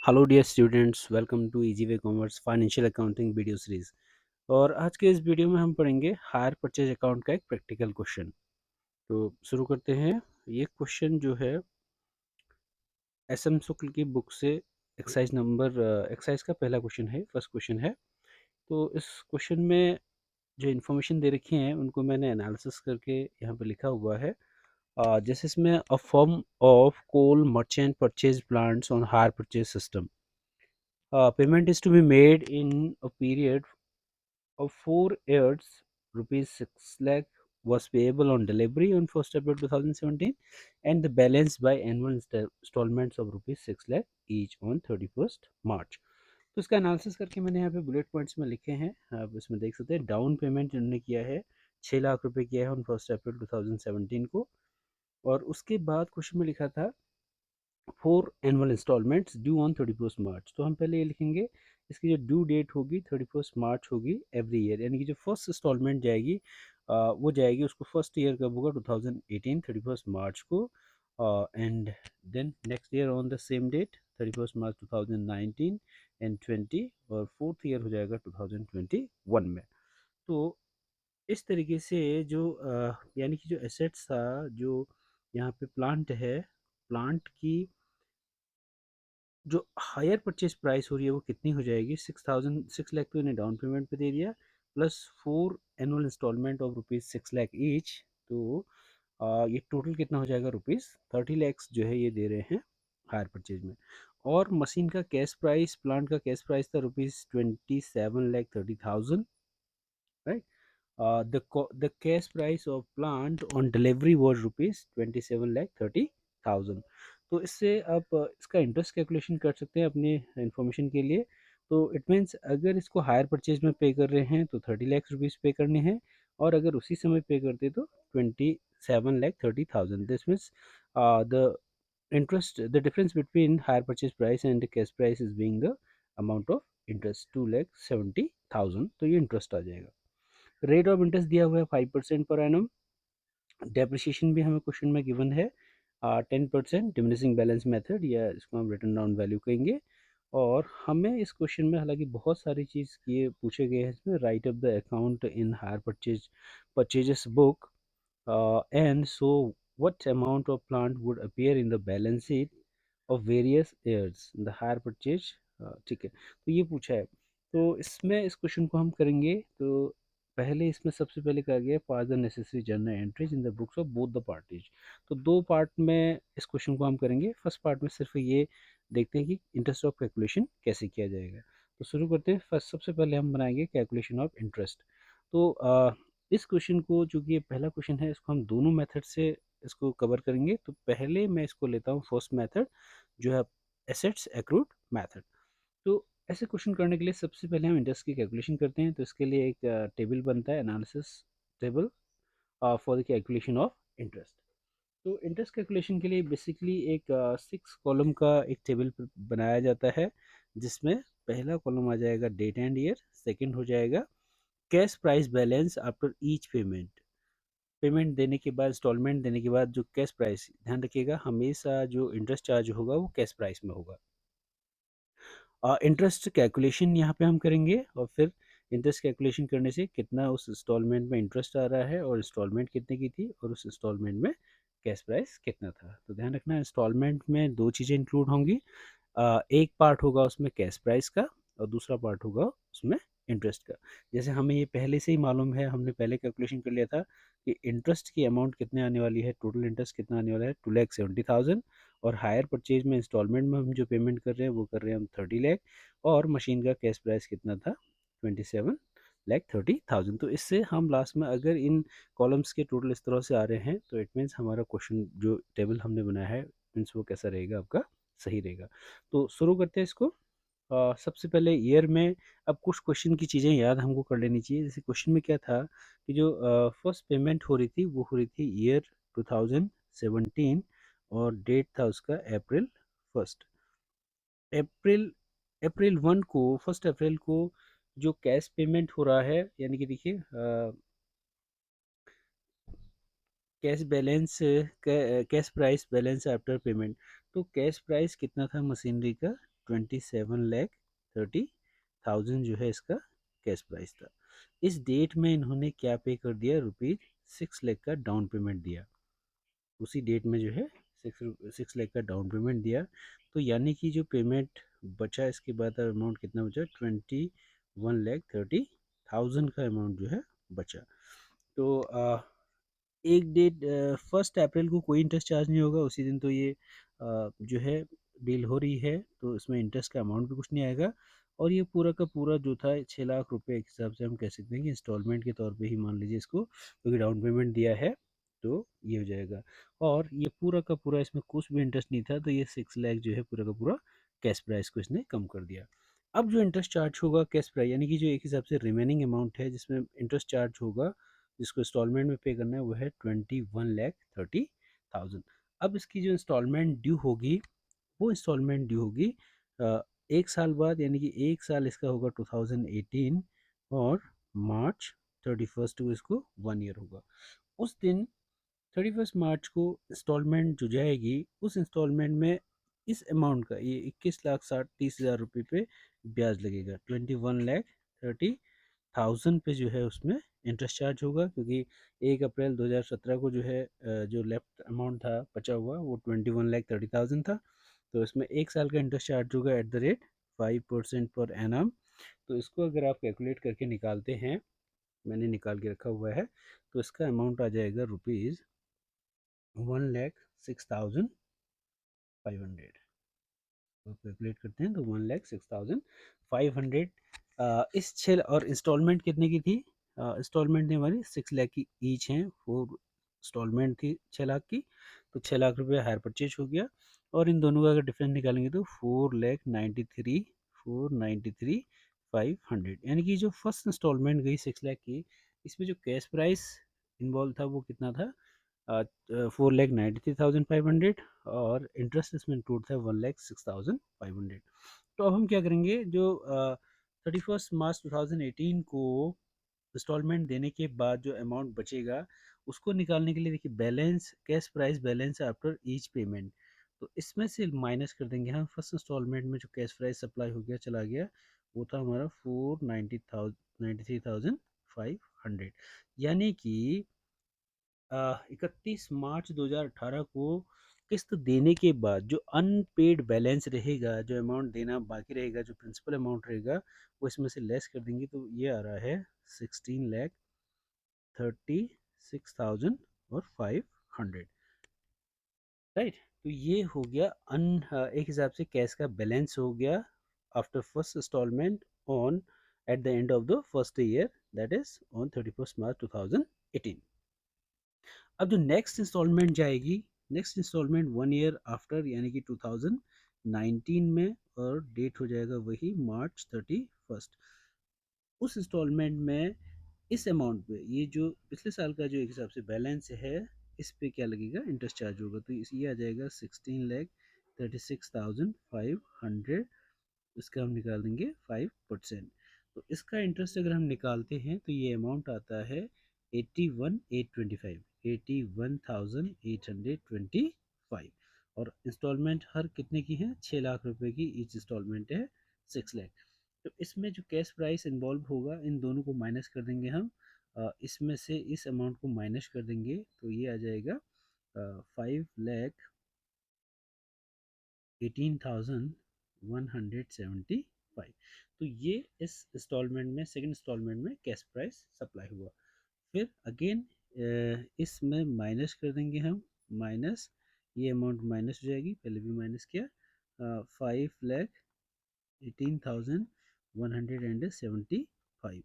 Hello dear students, welcome to easy way commerce financial accounting video series. और आज के इस वीडियो में हम पढ़ेंगे हायर परचेज अकाउंट का एक प्रैक्टिकल क्वेश्चन। तो शुरू करते हैं। ये क्वेश्चन जो है एस एम शुक्ल की बुक से एक्सरसाइज का पहला क्वेश्चन है, फर्स्ट क्वेश्चन है। तो इस क्वेश्चन में जो इन्फॉर्मेशन दे रखी है उनको मैंने एनालिसिस करके यहाँ पे लिखा हुआ है। जैसे इसमें a form of coal merchant purchase plants on hire purchase system, payment is to be made in a period of 4 years. Rupees 6 lakh was payable on delivery on 1st April 2017 and the balance by annual installments of rupees 6 lakh each on 31st March. तो इसका analysis करके मैंने यहाँ पे bullet points में लिखे हैं। आप इसमें देख सकते हैं डाउन पेमेंट जिन्होंने किया है 6 लाख रुपए किया है ऑन 1st अप्रैल 2017 को। और उसके बाद क्वेश्चन में लिखा था 4 annual instalments due on 31st March. तो हम पहले ये लिखेंगे इसकी जो ड्यू डेट होगी 31st मार्च होगी एवरी ईयर, यानी कि जो फर्स्ट इंस्टॉलमेंट जाएगी वो जाएगी उसको फर्स्ट ईयर कब होगा 2018 31st मार्च को। And then next year on the same date 31st March 2019 and 20, और फोर्थ ईयर हो जाएगा 2021 में। तो इस तरीके से जो यानी कि जो एसेट्स था, जो यहाँ पे प्लांट है, प्लांट की जो हायर परचेज प्राइस हो रही है वो कितनी हो जाएगी, 6 लाख तो इन्हें डाउन पेमेंट पे दे दिया, plus 4 annual installment of rupees 6 lakh each. तो ये टोटल कितना हो जाएगा, रुपीज़ 30 लैक्स जो है ये दे रहे हैं हायर परचेज में। और मशीन का कैश प्राइस, प्लांट का कैश प्राइस था rupees 27,30,000, right. The cash price of plant on delivery was rupees 27,30,000। तो इससे आप इसका इंटरेस्ट कैलकुलेशन कर सकते हैं अपने इंफॉर्मेशन के लिए। तो इट मीन्स अगर इसको हायर परचेज में पे कर रहे हैं तो 30 लाख रुपीज़ पे करने हैं, और अगर उसी समय पे करते तो 27,30,000। This means the interest, the difference between higher purchase price and the cash price is being the amount of interest 2,70,000। तो ये इंटरेस्ट आ जाएगा। रेट ऑफ इंटरेस्ट दिया हुआ है 5% पर एनम। डेप्रिसिएशन भी हमें क्वेश्चन में गिवन है 10% डिमिनिशिंग बैलेंस मेथड, या इसको हम रिटर्न डाउन वैल्यू कहेंगे। और हमें इस क्वेश्चन में हालांकि बहुत सारी चीज़ ये पूछे गए हैं इसमें, write off the account in hire purchases book and so what amount of plant would appear in the balance sheet of various years in the hire purchase। ठीक है, तो ये पूछा है। तो इसमें इस क्वेश्चन को हम करेंगे। तो पहले इसमें सबसे पहले कहा गया pass the necessary journal entries in the books of both the parties. तो दो पार्ट में इस क्वेश्चन को हम करेंगे। फर्स्ट पार्ट में सिर्फ ये देखते हैं कि इंटरेस्ट ऑफ कैलकुलेशन कैसे किया जाएगा। तो शुरू करते हैं। फर्स्ट सबसे पहले हम बनाएंगे कैलकुलेशन ऑफ इंटरेस्ट। तो इस क्वेश्चन को, चूँकि ये पहला क्वेश्चन है, इसको हम दोनों मेथड से इसको कवर करेंगे। तो पहले मैं इसको लेता हूँ फर्स्ट मेथड, जो है एसेट्स एक्रूड मेथड। तो ऐसे क्वेश्चन करने के लिए सबसे पहले हम इंटरेस्ट की कैलकुलेशन करते हैं। तो इसके लिए एक टेबल बनता है, analysis table for the calculation of interest. तो इंटरेस्ट कैलकुलेशन के लिए बेसिकली एक 6 कॉलम का एक टेबल बनाया जाता है, जिसमें पहला कॉलम आ जाएगा डेट एंड ईयर, सेकंड हो जाएगा cash price balance after each payment. Payment देने के बाद, इंस्टॉलमेंट देने के बाद जो कैश प्राइस, ध्यान रखिएगा हमेशा जो इंटरेस्ट चार्ज होगा वो कैश प्राइस में होगा। इंटरेस्ट कैलकुलेशन यहाँ पे हम करेंगे, और फिर इंटरेस्ट कैलकुलेशन करने से कितना उस इंस्टॉलमेंट में इंटरेस्ट आ रहा है, और इंस्टॉलमेंट कितने की थी, और उस इंस्टॉलमेंट में कैश प्राइस कितना था। तो ध्यान रखना इंस्टॉलमेंट में दो चीज़ें इंक्लूड होंगी। एक पार्ट होगा उसमें कैश प्राइस का, और दूसरा पार्ट होगा उसमें इंटरेस्ट का। जैसे हमें ये पहले से ही मालूम है, हमने पहले कैलकुलेशन कर लिया था कि इंटरेस्ट की अमाउंट कितने आने वाली है, टोटल इंटरेस्ट कितना आने वाला है 2,70,000। और हायर परचेज में इंस्टॉलमेंट में हम जो पेमेंट कर रहे हैं वो कर रहे हैं हम 30 लाख। और मशीन का कैश प्राइस कितना था, 27,30,000। तो इससे हम लास्ट में अगर इन कॉलम्स के टोटल इस तरह से आ रहे हैं तो इट मीन्स हमारा क्वेश्चन जो टेबल हमने बनाया है मीन्स वो कैसा रहेगा, आपका सही रहेगा। तो शुरू करते हैं इसको। सबसे पहले ईयर में, अब कुछ क्वेश्चन की चीज़ें याद हमको कर लेनी चाहिए। जैसे क्वेश्चन में क्या था कि जो फर्स्ट पेमेंट हो रही थी वो हो रही थी ईयर 2017, और डेट था उसका April 1। अप्रैल अप्रैल 1 को, 1 अप्रैल को जो कैश पेमेंट हो रहा है, यानी कि देखिए cash balance, cash price balance after payment. तो कैश प्राइस कितना था मशीनरी का, 27,30,000 जो है इसका कैश प्राइस था। इस डेट में इन्होंने क्या पे कर दिया, ₹6 लाख का डाउन पेमेंट दिया। उसी डेट में जो है 6 लाख का डाउन पेमेंट दिया। तो यानी कि जो पेमेंट बचा इसके बाद अमाउंट कितना बचा, 21,30,000 का अमाउंट जो है बचा। तो एक डेट 1 अप्रैल को कोई इंटरेस्ट चार्ज नहीं होगा, उसी दिन तो ये जो है डील हो रही है, तो इसमें इंटरेस्ट का अमाउंट भी कुछ नहीं आएगा। और ये पूरा का पूरा जो था 6 लाख रुपए एक हिसाब से हम कह सकते हैं कि इंस्टॉलमेंट के तौर पे ही मान लीजिए इसको, क्योंकि डाउन पेमेंट दिया है तो ये हो जाएगा। और ये पूरा का पूरा इसमें कुछ भी इंटरेस्ट नहीं था, तो ये 6 लाख जो है पूरा का पूरा कैश प्राइस को इसने कम कर दिया। अब जो इंटरेस्ट चार्ज होगा कैश प्राइस, यानी कि जो एक हिसाब से रिमेनिंग अमाउंट है जिसमें इंटरेस्ट चार्ज होगा, जिसको इंस्टॉलमेंट में पे करना है, वो है 21,30,000। अब इसकी जो इंस्टॉलमेंट ड्यू होगी, वो इंस्टॉलमेंट ड्यू होगी 1 साल बाद, यानी कि 1 साल इसका होगा 2018, और March 31 को इसको 1 ईयर होगा। उस दिन 31 मार्च को इंस्टॉलमेंट जो जाएगी, उस इंस्टॉलमेंट में इस अमाउंट का, ये 21,60,30,000 रुपये पे ब्याज लगेगा। 21,30,000 पे जो है उसमें इंटरेस्ट चार्ज होगा, क्योंकि 1 अप्रैल 2017 को जो है जो लेफ्ट अमाउंट था बचा हुआ, वो 21,30,000 था। तो इसमें 1 साल का इंटरेस्ट चार्ज होगा @5% पर एनम। तो इसको अगर आप कैलकुलेट करके निकालते हैं, मैंने निकाल के रखा हुआ है, तो इसका अमाउंट आ जाएगा ₹1,06,500। तो कैलकुलेट करते हैं तो 1,06,500। इस छः, और इंस्टॉलमेंट कितने की थी, इंस्टॉलमेंट थी हमारी 6 लाख की ईच हैं, 4 इंस्टॉलमेंट थी 6 लाख की। तो 6 लाख रुपये हायर परचेज हो गया, और इन दोनों का अगर डिफरेंस निकालेंगे तो 4,93,500, यानी कि जो फर्स्ट इंस्टॉलमेंट गई 6 लाख की, इसमें जो कैश प्राइस इन्वॉल्व था वो कितना था, 4,93,500, और इंटरेस्ट इसमें इंक्लूड था 1,06,500। तो अब हम क्या करेंगे, जो 31 मार्च 2018 को इंस्टॉलमेंट देने के बाद जो अमाउंट बचेगा, उसको निकालने के लिए देखिए, balance cash price balance after each payment. तो इसमें से माइनस कर देंगे हम फर्स्ट इंस्टॉलमेंट में जो कैश प्राइस सप्लाई हो गया चला गया, वो था हमारा 4,93,500। यानी कि 31 मार्च 2018 को किस्त देने के बाद जो अनपेड बैलेंस रहेगा, जो अमाउंट देना बाकी रहेगा, जो प्रिंसिपल अमाउंट रहेगा, वो इसमें से लेस कर देंगे, तो ये आ रहा है 16,36,500। राइट। तो ये हो गया एक हिसाब से कैश का बैलेंस हो गया after first installment on at the end of the first year, that is on 31 March 2018। अब जो नेक्स्ट इंस्टॉलमेंट जाएगी, नेक्स्ट इंस्टॉलमेंट 1 ईयर आफ्टर, यानी कि 2019 में, और डेट हो जाएगा वही March 31। उस इंस्टॉलमेंट में इस अमाउंट पे, ये जो पिछले साल का जो एक हिसाब से बैलेंस है, इस पे क्या लगेगा, इंटरेस्ट चार्ज होगा। तो ये आ जाएगा 16,36,500। इसका हम निकाल देंगे 5%। तो इसका इंटरेस्ट अगर हम निकालते हैं तो ये अमाउंट आता है 81,825। और इंस्टॉलमेंट हर कितने की है, 6 लाख रुपए की ईच इंस्टॉलमेंट है, 6 लाख। तो इसमें जो कैश प्राइस इन्वॉल्व होगा, इन दोनों को माइनस कर देंगे हम, इसमें से इस अमाउंट को माइनस कर देंगे, तो ये आ जाएगा 5,18,175। तो ये इस इंस्टॉलमेंट में, सेकंड इंस्टॉलमेंट में कैश प्राइस सप्लाई हुआ। फिर अगेन इसमें माइनस कर देंगे हम, माइनस, ये अमाउंट माइनस हो जाएगी, पहले भी माइनस किया, 5,18,175।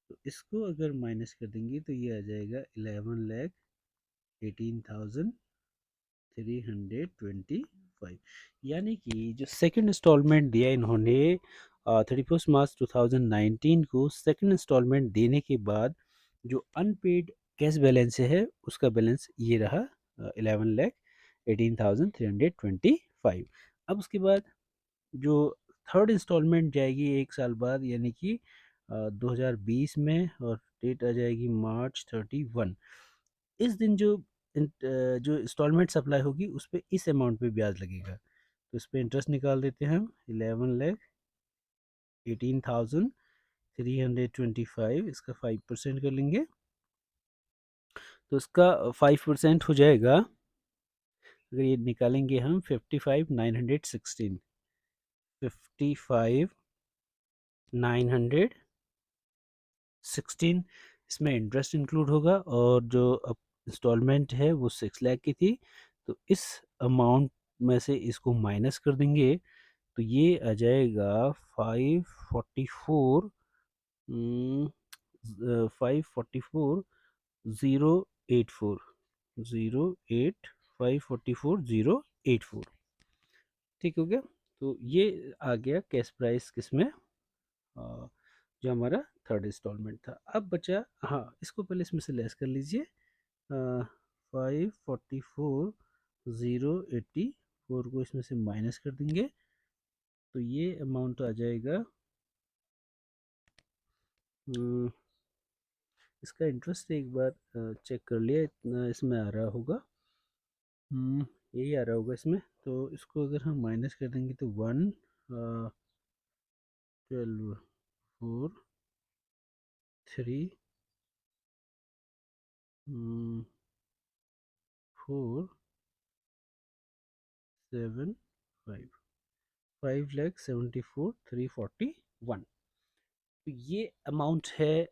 तो इसको अगर माइनस कर देंगे तो ये आ जाएगा 11,18,325। यानी कि जो सेकंड इंस्टॉलमेंट दिया इन्होंने 31 मार्च 2019 को, सेकंड इंस्टॉलमेंट देने के बाद जो अनपेड कैश बैलेंस है, उसका बैलेंस ये रहा 11,18,325। अब उसके बाद जो थर्ड इंस्टॉलमेंट जाएगी 1 साल बाद, यानी कि 2020 में, और डेट आ जाएगी March 31। इस दिन जो जो इंस्टॉलमेंट सप्लाई होगी, उस पर इस अमाउंट पे ब्याज लगेगा। तो इस पर इंटरेस्ट निकाल देते हैं हम 11,18,325, इसका 5% कर लेंगे तो इसका 5% हो जाएगा। अगर ये निकालेंगे हम 55,916, 55,916 इसमें इंटरेस्ट इंक्लूड होगा और जो अब इंस्टॉलमेंट है वो 6 लाख की थी। तो इस अमाउंट में से इसको माइनस कर देंगे तो ये आ जाएगा 544, 544 084, 08544 084। ठीक हो गया। तो ये आ गया कैश प्राइस किसमें, जो हमारा थर्ड इंस्टॉलमेंट था। अब बचा, हाँ इसको पहले इसमें से लेस कर लीजिए, 544,084 को इसमें से माइनस कर देंगे तो ये अमाउंट आ जाएगा, इसका इंटरेस्ट एक बार चेक कर लिया, इतना इसमें आ रहा होगा, यही आ रहा होगा इसमें। तो इसको अगर हम माइनस कर देंगे तो 1 2 4 3 4 7 5, 5,74,341। तो ये अमाउंट है,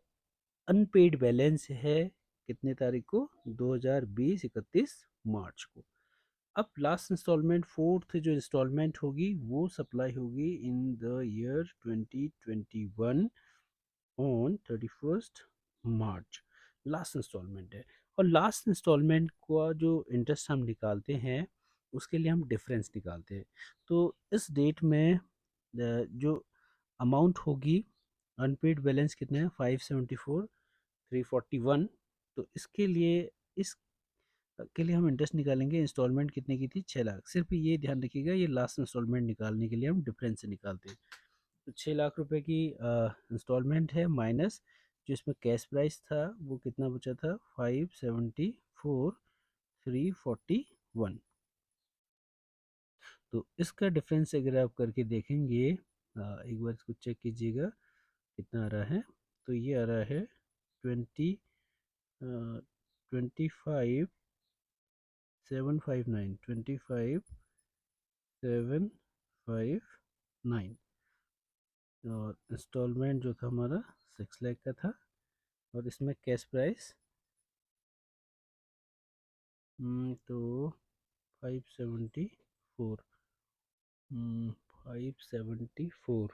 अनपेड बैलेंस है, कितने तारीख को, 2020 31 मार्च को। अब लास्ट इंस्टॉलमेंट, फोर्थ जो इंस्टॉलमेंट होगी वो सप्लाई होगी in the year 2021 on 31 March, last installment है। और लास्ट इंस्टॉलमेंट का जो इंटरेस्ट हम निकालते हैं उसके लिए हम डिफरेंस निकालते हैं। तो इस डेट में जो अमाउंट होगी, अनपेड बैलेंस कितने हैं, 574,341। तो इसके लिए, इस के लिए हम इंटरेस्ट निकालेंगे, इंस्टॉलमेंट कितने की थी, 6 लाख। सिर्फ ये ध्यान रखिएगा, ये लास्ट इंस्टॉलमेंट निकालने के लिए हम डिफरेंस से निकालते हैं। तो 6 लाख रुपए की इंस्टॉलमेंट है, माइनस जो इसमें कैश प्राइस था वो कितना बचा था, 574,341। तो इसका डिफरेंस अगर आप करके देखेंगे, एक बार इसको चेक कीजिएगा कितना आ रहा है। तो ये आ रहा है 25,759, 25,759। और इंस्टॉलमेंट जो था हमारा 6 लाख का था, और इसमें कैश प्राइस तो 574, 574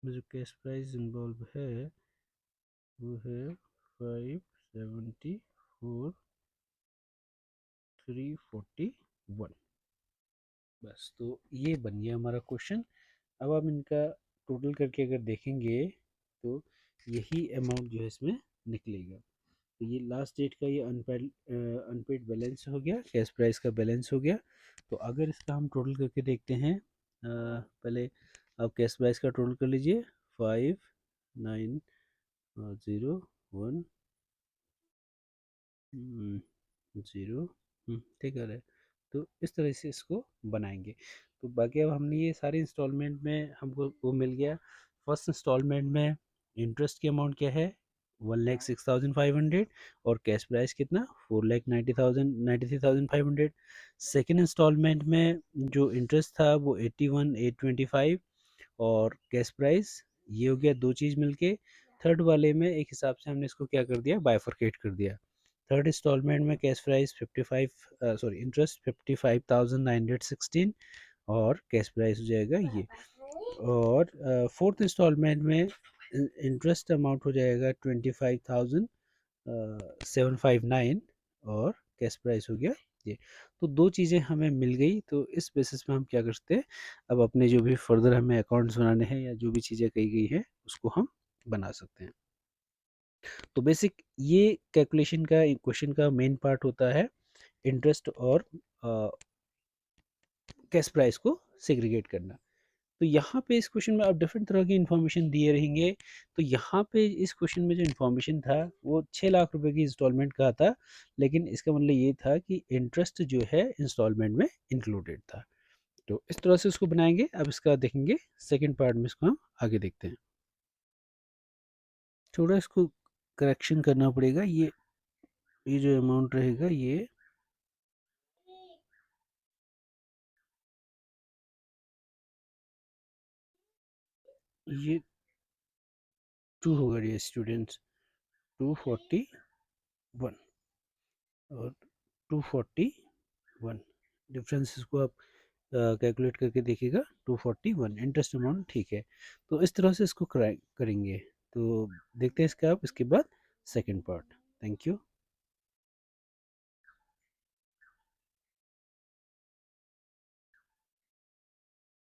में जो कैश प्राइस इन्वॉल्व है वो है 574,341। बस, तो ये बन गया हमारा क्वेश्चन। अब आप इनका टोटल करके अगर देखेंगे तो यही अमाउंट जो है इसमें निकलेगा। तो ये लास्ट डेट का ये अनपेड अनपेड बैलेंस हो गया, कैश प्राइस का बैलेंस हो गया। तो अगर इसका हम टोटल करके देखते हैं, पहले आप कैश प्राइस का टोटल कर लीजिए, 5,901 0, ठीक है। तो इस तरह से इसको बनाएंगे। तो बाकी अब हमने ये सारे इंस्टॉलमेंट में हमको वो मिल गया। फर्स्ट इंस्टॉलमेंट में इंटरेस्ट की अमाउंट क्या है, 1,06,500, और कैश प्राइस कितना, 4,90,93,500। सेकेंड इंस्टॉलमेंट में जो इंटरेस्ट था वो 81,825, और कैश प्राइस ये हो गया, दो चीज़ मिलके। थर्ड वाले में एक हिसाब से हमने इसको क्या कर दिया, बाइफरकेट कर दिया। थर्ड इंस्टॉलमेंट में कैश प्राइस 55, सॉरी इंटरेस्ट 55,916, और कैश प्राइस हो जाएगा ये। और फोर्थ इंस्टॉलमेंट में इंटरेस्ट अमाउंट हो जाएगा 25,759, और कैश प्राइस हो गया ये। तो दो चीज़ें हमें मिल गई। तो इस बेसिस पे हम क्या कर सकते हैं, अब अपने जो भी फर्दर हमें अकाउंट्स बनाने हैं या जो भी चीज़ें कही गई हैं उसको हम बना सकते हैं। तो बेसिक ये कैलकुलेशन का क्वेश्चन का मेन पार्ट होता है, इंटरेस्ट और कैश प्राइस को सेग्रीगेट करना। तो यहाँ पे इस क्वेश्चन में अब डिफरेंट तरह की इन्फॉर्मेशन दिए रहेंगे। तो यहाँ पे इस क्वेश्चन में जो इन्फॉर्मेशन था वो 6 लाख रुपए की इंस्टॉलमेंट का था, लेकिन इसका मतलब ये था कि इंटरेस्ट जो है इंस्टॉलमेंट में इंक्लूडेड था। तो इस तरह से उसको बनाएंगे। अब इसका देखेंगे सेकेंड पार्ट में, इसको हम आगे देखते हैं। थोड़ा इसको करेक्शन करना पड़ेगा। ये जो अमाउंट रहेगा ये 2 होगा ये स्टूडेंट्स, 241 और 241 डिफरेंस, इसको आप कैलकुलेट करके देखिएगा। 241 इंटरेस्ट अमाउंट, ठीक है। तो इस तरह से इसको करेंगे। तो देखते हैं इसका आप इसके बाद सेकंड पार्ट। Thank you.